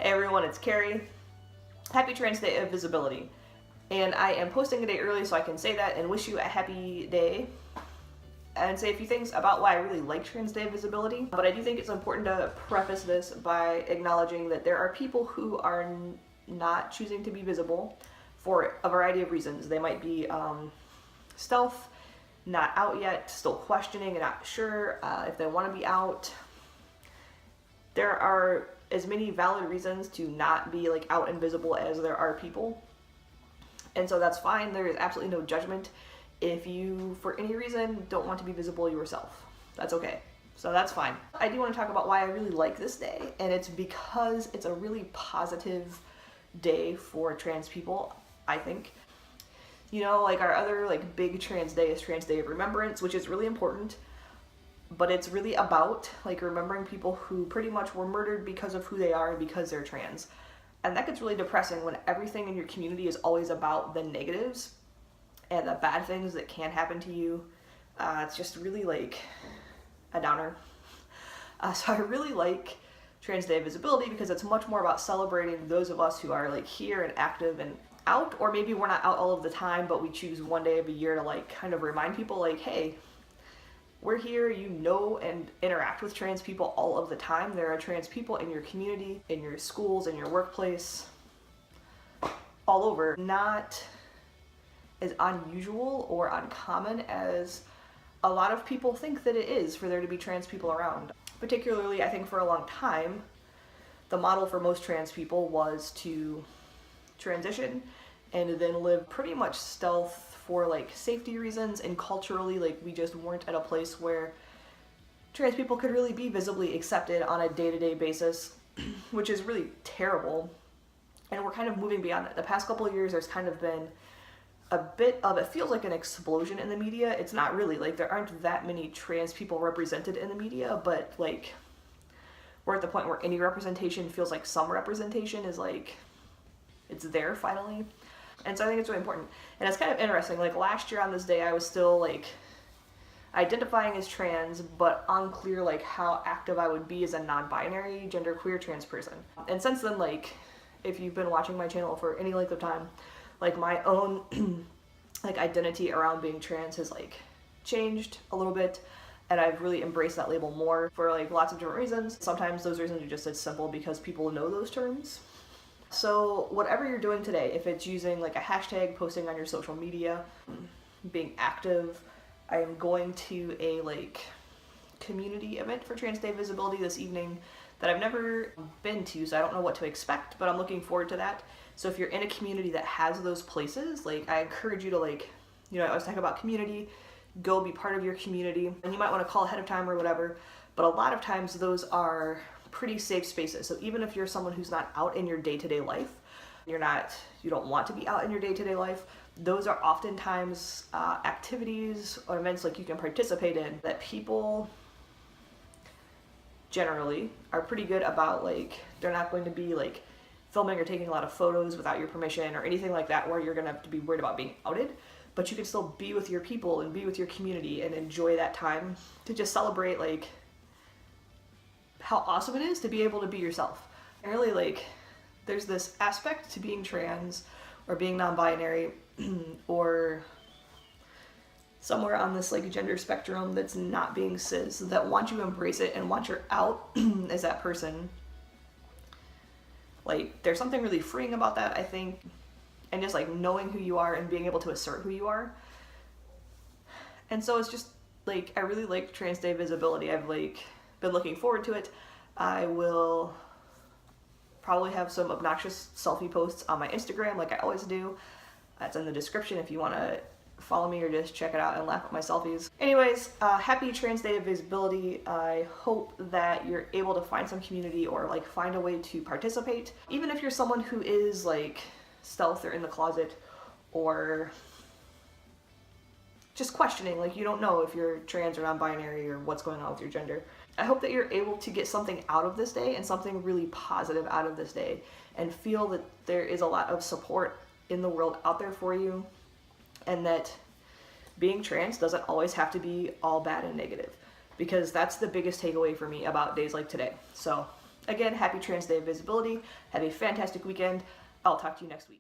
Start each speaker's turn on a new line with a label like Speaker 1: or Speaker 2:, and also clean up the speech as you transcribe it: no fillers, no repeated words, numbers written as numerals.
Speaker 1: Hey everyone, it's Carrie. Happy Trans Day of Visibility. And I am posting a day early so I can say that and wish you a happy day and say a few things about why I really like Trans Day of Visibility. But I do think it's important to preface this by acknowledging that there are people who are not choosing to be visible for a variety of reasons. They might be stealth, not out yet, still questioning and not sure if they want to be out. There are as many valid reasons to not be like out and visible as there are people. And so that's fine. There is absolutely no judgment if you, for any reason, don't want to be visible yourself. That's okay. So that's fine. I do want to talk about why I really like this day, and it's because it's a really positive day for trans people, I think. You know, like our other like big trans day is Trans Day of Remembrance, which is really important. But it's really about like remembering people who pretty much were murdered because of who they are and because they're trans. And that gets really depressing when everything in your community is always about the negatives and the bad things that can happen to you. It's just really like a downer. So I really like Trans Day of Visibility because it's much more about celebrating those of us who are like here and active and out, or maybe we're not out all of the time, but we choose one day of the year to like kind of remind people like, hey, we're here, you know, and interact with trans people all of the time. There are trans people in your community, in your schools, in your workplace, all over. Not as unusual or uncommon as a lot of people think that it is for there to be trans people around. Particularly, I think for a long time, the model for most trans people was to transition and then live pretty much stealth for like safety reasons, and culturally like we just weren't at a place where trans people could really be visibly accepted on a day-to-day basis, which is really terrible. And we're kind of moving beyond that. The past couple of years there's kind of been a bit of, it feels like an explosion in the media. It's not really, like there aren't that many trans people represented in the media, but like we're at the point where any representation feels like some representation is like, it's there finally. And so I think it's really important. And it's kind of interesting, like last year on this day I was still like identifying as trans, but unclear like how active I would be as a non-binary, genderqueer trans person. And since then, like if you've been watching my channel for any length of time, like my own like identity around being trans has like changed a little bit, and I've really embraced that label more for like lots of different reasons. Sometimes those reasons are just as simple because people know those terms. So whatever you're doing today, if it's using like a hashtag, posting on your social media, being active, I am going to a like community event for Trans Day Visibility this evening that I've never been to, so I don't know what to expect, but I'm looking forward to that. So if you're in a community that has those places, like I encourage you to like, you know, I always talk about community, go be part of your community, and you might want to call ahead of time or whatever, but a lot of times those are pretty safe spaces. So even if you're someone who's not out in your day-to-day life, you don't want to be out in your day-to-day life, those are oftentimes activities or events like you can participate in that people generally are pretty good about. Like they're not going to be like filming or taking a lot of photos without your permission or anything like that where you're gonna have to be worried about being outed, but you can still be with your people and be with your community and enjoy that time to just celebrate like how awesome it is to be able to be yourself. And really like there's this aspect to being trans or being non-binary or somewhere on this like gender spectrum that's not being cis, that want you to embrace it and want you out as that person. Like there's something really freeing about that, I think, and just like knowing who you are and being able to assert who you are. And so it's just like I really like Trans Day Visibility. I've like been looking forward to it. I will probably have some obnoxious selfie posts on my Instagram like I always do. That's in the description if you want to follow me or just check it out and laugh at my selfies. Anyways, happy Trans Day of Visibility. I hope that you're able to find some community or like find a way to participate. Even if you're someone who is like stealth or in the closet or just questioning, like you don't know if you're trans or non-binary or what's going on with your gender. I hope that you're able to get something out of this day and something really positive out of this day and feel that there is a lot of support in the world out there for you, and that being trans doesn't always have to be all bad and negative, because that's the biggest takeaway for me about days like today. So Again, happy Trans Day of Visibility. Have a fantastic weekend. I'll talk to you next week.